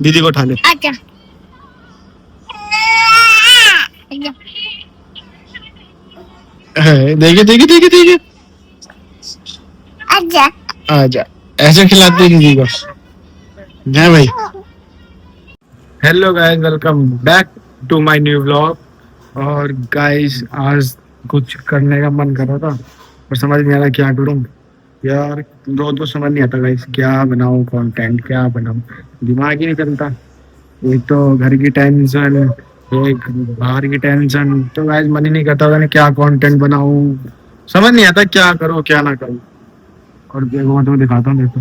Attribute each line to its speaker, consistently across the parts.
Speaker 1: दीदी को उठा ले।
Speaker 2: आजा
Speaker 1: देखिए देखिए देखिए देखिए,
Speaker 2: आजा
Speaker 1: आजा, ऐसे खिलाते दीदी को है भाई। Hello guys, welcome back to my new vlog. और गाइस आज कुछ करने का मन कर रहा था पर समझ नहीं आ रहा क्या करूं यार। रोज तो समझ नहीं आता गाइस, क्या बनाऊं कंटेंट, क्या बनाऊं, दिमाग ही नहीं चलता। एक तो घर की टेंशन, एक बाहर की टेंशन, तो गाइस मन ही नहीं करता था क्या कंटेंट बनाऊं, समझ नहीं आता क्या करूं क्या ना करूं। और देखो मैं तुम्हें दिखाता हूँ, देखो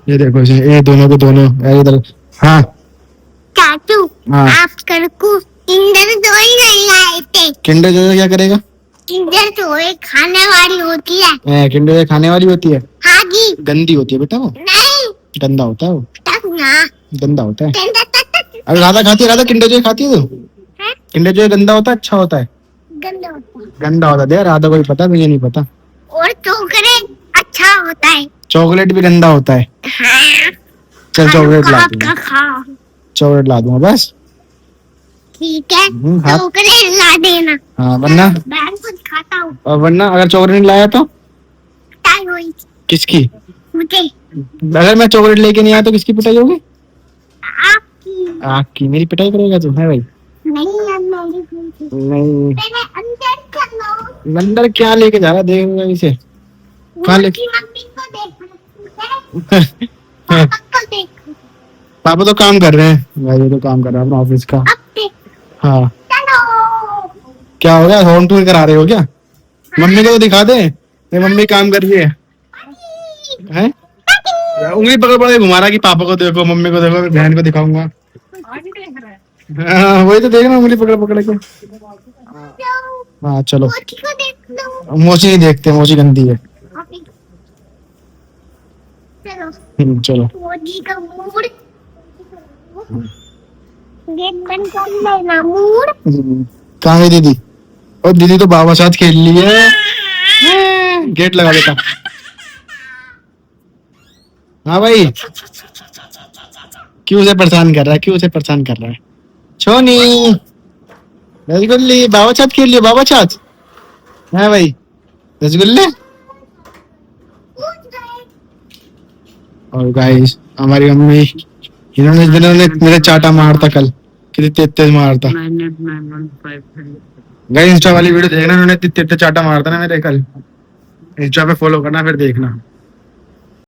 Speaker 1: ये देखो ये दोनों के दोनों इधर। हाँ
Speaker 2: चाचू
Speaker 1: हाँ,
Speaker 2: आप करकू किंडर जॉय नहीं आए थे।
Speaker 1: किंडर जॉय क्या करेगा?
Speaker 2: किंडर जॉय खाने वाली होती है।
Speaker 1: किंडर जॉय खाने वाली होती है?
Speaker 2: हाँ जी।
Speaker 1: गंदी होती है बेटा वो।
Speaker 2: नहीं,
Speaker 1: गंदा होता है वो।
Speaker 2: तब ना
Speaker 1: गंदा होता है।
Speaker 2: गंदा
Speaker 1: अरे राधा खाती है, राधा किंडर जॉय खाती है तू? किंडर जॉय गंदा होता है अच्छा होता है?
Speaker 2: गंदा होता है।
Speaker 1: गंदा होता है, राधा को भी पता, मुझे नहीं पता।
Speaker 2: और चॉकलेट अच्छा होता है।
Speaker 1: चॉकलेट भी गंदा होता है।
Speaker 2: हाँ।
Speaker 1: चल चॉकलेट ला दूंगा,
Speaker 2: खाओ।
Speaker 1: चॉकलेट ला दूंगा बस।
Speaker 2: ठीक है,
Speaker 1: हाँ।
Speaker 2: चॉकलेट ला देना।
Speaker 1: हाँ वरना,
Speaker 2: मैं कुछ खाता हूँ।
Speaker 1: और वरना अगर चॉकलेट नहीं लाया तो?
Speaker 2: पिटाई हुई
Speaker 1: किसकी?
Speaker 2: मुझे।
Speaker 1: अगर मैं चॉकलेट लेके नहीं आया तो किसकी पिटाई होगी?
Speaker 2: आपकी।
Speaker 1: आपकी। मेरी पिटाई करेगा तू है भाई?
Speaker 2: नहीं अब मेरी पूछी।
Speaker 1: नहीं,
Speaker 2: पहले अंदर कर लो।
Speaker 1: अंदर क्या लेके जा रहा देखूंगा इसे। कहाँ ले?
Speaker 2: मम्मी को देखो। पापा को देखो।
Speaker 1: पापा तो काम कर रहे हैं भाई, ये तो काम कर रहा है अपना ऑफिस का।
Speaker 2: अब देख।
Speaker 1: हाँ
Speaker 2: चलो।
Speaker 1: क्या हो गया, होम टूर करा रहे हो क्या? मम्मी को तो दिखा दे, मेरी मम्मी काम कर रही है। हैं? उंगली पकड़ पकड़ घुमा रहा कि पापा को देखो, मम्मी को देखो, बहन को दिखाऊंगा। हाँ वही तो देख रहा हूँ, उंगली पकड़ पकड़ के। हाँ चलो।
Speaker 2: मोची को देख लो।
Speaker 1: मोची नहीं देखते, मोची गंदी है।
Speaker 2: चलो।
Speaker 1: चलो।
Speaker 2: मोची का मूड। गेट बंद कर लेना मूड।
Speaker 1: कहाँ है दीदी? और दीदी तो बाबा साथ खेल ली है। गेट लगा देता। हाँ भाई, क्यों उसे परेशान कर रहा है, क्यों उसे परेशान कर रहा है? छोनी रसगुल्ली, बाबा साथ खेल लिया, बाबा साथ है भाई रसगुल्ले। और गाइस हमारी मम्मी, इन्होंने मेरे चाटा मारता कल, कितनी तेज तेज मारता। गाइस इंस्टा वाली वीडियो देखना, इन्होंने इतने तेज तेज चाटा मारता ना मेरे कल। इंस्टा पे फॉलो करना फिर देखना।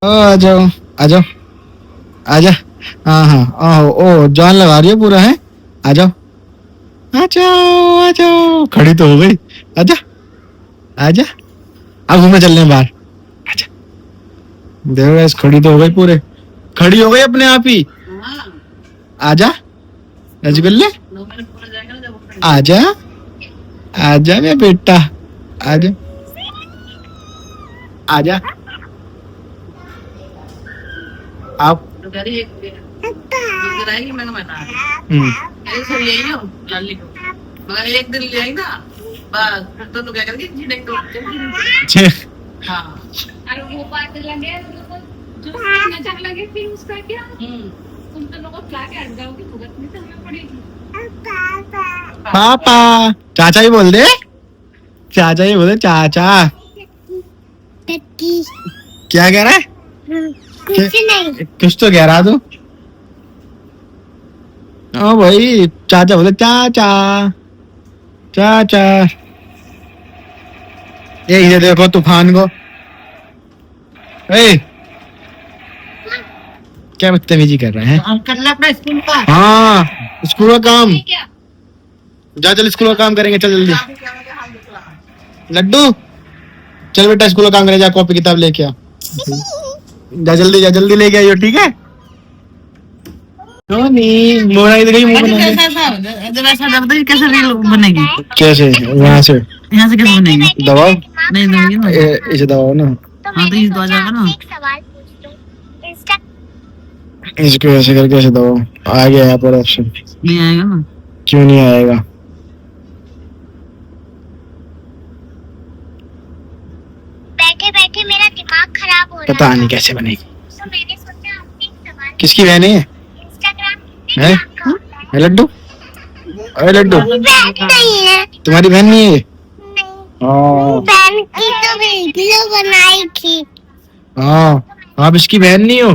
Speaker 1: आ जाओ आ जाओ आजा। हाँ हाँ ओ जान लगा रही है पूरा है। आ जाओ आ जाओ आ जाओ, खड़ी तो हो गई। आजा आजा, अब घूमने चलने बाहर। आजा, देखो गाइस खड़ी तो हो गई, पूरे खड़ी हो गई अपने आप ही। आजा रसगुल्ले, आजा आजा मेरा बेटा, आजा आजा। आप
Speaker 3: एक दिन ले आई ना बस, फिर तो क्या करेंगे अरे वो बात लगे जो नजर लगे फिर उसका क्या तुम दोनों को खिला के हट जाओगे, भुगतनी तो हमें पड़ेगी।
Speaker 1: पापा, चाचा ही बोल दे, चाचा ही बोल दे, चाचा। क्या कह रहा है?
Speaker 2: कुछ नहीं।
Speaker 1: कुछ तो कह रहा तू। ओ भाई चाचा बोले, चाचा चाचा। ये देखो तूफान को। ए, क्या बदतमीजी कर रहे हैं?
Speaker 3: करना अपना स्कूल का।
Speaker 1: हाँ स्कूल का काम। जा चल स्कूल का काम करेंगे, चल जल्दी। लड्डू चल बेटा स्कूल का काम करें, जा कॉपी किताब लेके आ। जा जल्दी लेके आइयो, ठीक है? नहीं मोना इधर ही मुंह बना
Speaker 3: दे। कैसे रील बनेगी?
Speaker 1: कैसे? यहाँ से
Speaker 3: कैसे बनेगी?
Speaker 1: दबाओ,
Speaker 3: नहीं दबेगी ना।
Speaker 1: इसे दबाओ ना।
Speaker 3: हाँ तो इस तो आ जाएगा ना।
Speaker 2: एक सवाल पूछ लूं।
Speaker 1: इसको ऐसे करके ऐसे दबाओ, आ गया यहाँ पर ऑप्शन।
Speaker 3: नहीं आएगा ना।
Speaker 1: क्यों नहीं आएगा?
Speaker 2: बैठे बैठे मेरा दिमाग खराब हो रहा है।
Speaker 1: पता नहीं कैसे बनेगी।
Speaker 2: तो मैंने सोचा आपसे एक सवाल।
Speaker 1: किसकी बहन है?
Speaker 2: इंस्टाग्राम
Speaker 1: है लड्डू? अरे लड्डू
Speaker 2: बहन नहीं है।
Speaker 1: तुम्हारी बहन नहीं है ये?
Speaker 2: नहीं, बहन की तो वीडियो बनाई थी।
Speaker 1: हाँ आप इसकी बहन नहीं हो?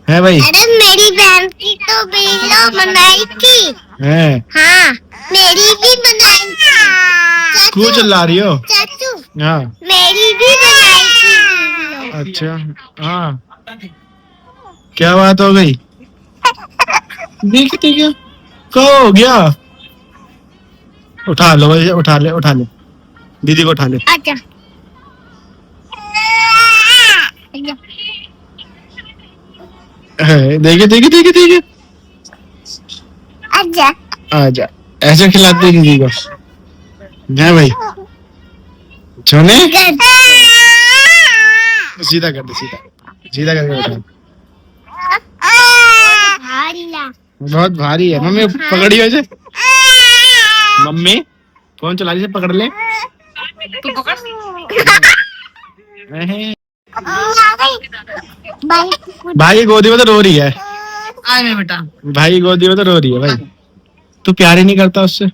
Speaker 1: है भाई?
Speaker 2: अरे मेरी बहन की तो वीडियो बनाई थी।
Speaker 1: है
Speaker 2: हाँ मेरी भी बनाई थी।
Speaker 1: क्यों चिल्ला रही हो?
Speaker 2: चाचू
Speaker 1: हाँ
Speaker 2: मेरी भी बनाई थी वीडियो।
Speaker 1: अच्छा हाँ क्या बात हो गई? देखते क्या क्या हो गया? उठा लो भाई, उठा ले दीदी को उठा ले।
Speaker 2: अच्छा
Speaker 1: देखिए
Speaker 2: अच्छा
Speaker 1: आजा ऐसे खिलाते हैं दीदी को। है भाई सोने सीधा कर दे सीधा करके उठा। बहुत भारी है मम्मी पकड़ी वैसे। मम्मी फोन चला रही से पकड़ ले।
Speaker 3: तू पकड़।
Speaker 1: भाई की गोदी में तो रो रही है।
Speaker 3: आए मैं बेटा।
Speaker 1: भाई की गोदी में तो रो रही है भाई। तू प्यार ही नहीं करता उससे?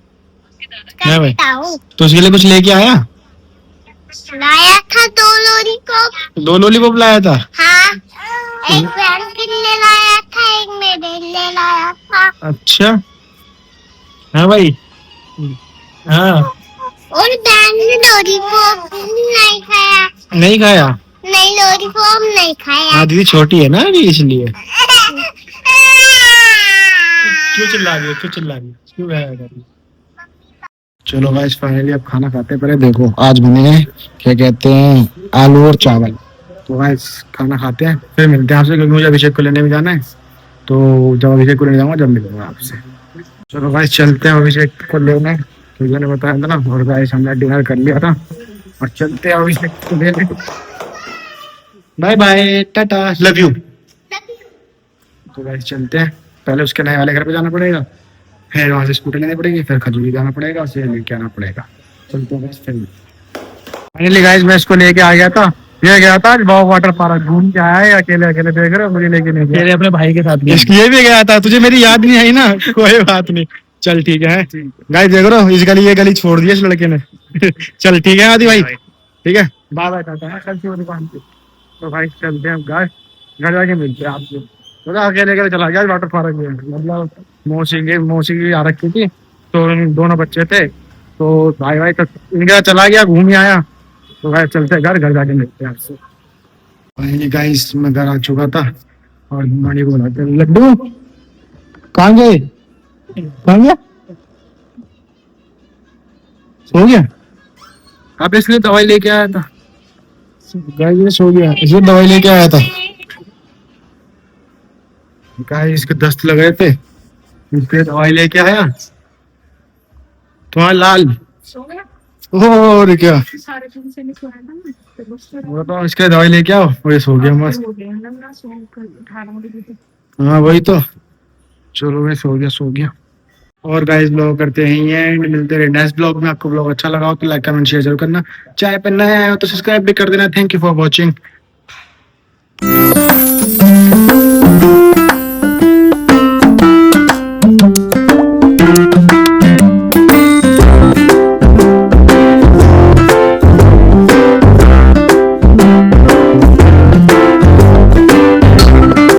Speaker 1: है भाई तो उसके लिए कुछ लेके आया?
Speaker 2: लाया था 2 लॉलीपॉप।
Speaker 1: 2 लॉलीपॉप लाया था?
Speaker 2: हाँ एक बहन के लिए लाया था, एक मेरे लिए लाया था।
Speaker 1: अच्छा हाँ भाई हाँ
Speaker 2: और बहन ने लॉलीपॉप नहीं खाया।
Speaker 1: नहीं खाया?
Speaker 2: नहीं लॉलीपॉप नहीं खाया।
Speaker 1: हाँ दीदी छोटी है ना अभी इसलिए। क्यों चिल्ला रही है क्यों गाया कर रही है? चलो गाइस फाइनली अब खाना खाते हैं। पहले देखो आज बने क्या कहते हैं आलू और चावल। तो गाइस खाना खाते हैं फिर मिलते हैं आपसे, क्योंकि मुझे अभिषेक को लेने भी जाना है। तो जब अभिषेक को लेने जाऊंगा जब मिलूंगा आपसे। चलो गाइस चलते हैं अभिषेक को लेने, क्योंकि मैंने बताया था ना। और गाइस हमने डिनर कर लिया था और चलते हैं अभिषेक को लेने। बाय बाय टाटा लव यू। तो गाइस चलते हैं, पहले उसके नए वाले घर पे जाना पड़ेगा, फिर वहां से स्कूटर लेनी पड़ेगी, फिर खजूरी जाना पड़ेगा, उसे लेके आना पड़ेगा। चलते हैं गाइस। फाइनली गाइस मैं इसको लेके आ गया था। ये गया था आज वाटर पार्क, घूम के आया है। अकेले अकेले देख रहे हो, मुझे लेके नहीं गया। अपने भाई के साथ ये भी गया था, तुझे मेरी याद नहीं आई ना। कोई बात नहीं, चल ठीक है। गाइस देख रहे हो इस गली ये गली छोड़ दी इस लड़के ने। चल ठीक है आदि भाई, ठीक है बाय बाय टाटा है कल की दुकान पे। तो भाई चलते हैं गाइस, घर जाके मिलते हैं आपसे। तो अकेले अकेले चला गया वाटर पार्क में, मतलब मौसी की आ रखी थी, तो दोनों बच्चे थे। तो भाई भाई तक इनका चला गया, घूम ही आया। तो भाई चलते घर जाके मिलते हैं आपसे। फाइनली गाइस मैं घर आ चुका था और मणि को बुलाते हैं। लड्डू कहाँ गए? सो गया? आप इसलिए दवाई लेके आया था? गाइस ये सो गया, इसलिए दवाई लेके आया था। गाइस इसके दस्त लग रहे थे, इसलिए दवाई लेके आया। तुम्हारा लाल और क्या
Speaker 3: सारे दिन से नहीं सोया था ना, तो बस
Speaker 1: वो तो इसके दवाई लेके आओ और ये सो गया मस्त।
Speaker 3: हो गया ना, मैं सो कर उठा रहा हूँ।
Speaker 1: हाँ वही तो, चलो मैं सो गया। और गाइस ब्लॉग करते हैं एंड मिलते हैं नेक्स्ट ब्लॉग में। आपको ब्लॉग अच्छा लगा हो तो लाइक कमेंट शेयर जरूर करना। चाहे पर नए आए हो तो सब्सक्राइब भी कर देना। Thank you for watching.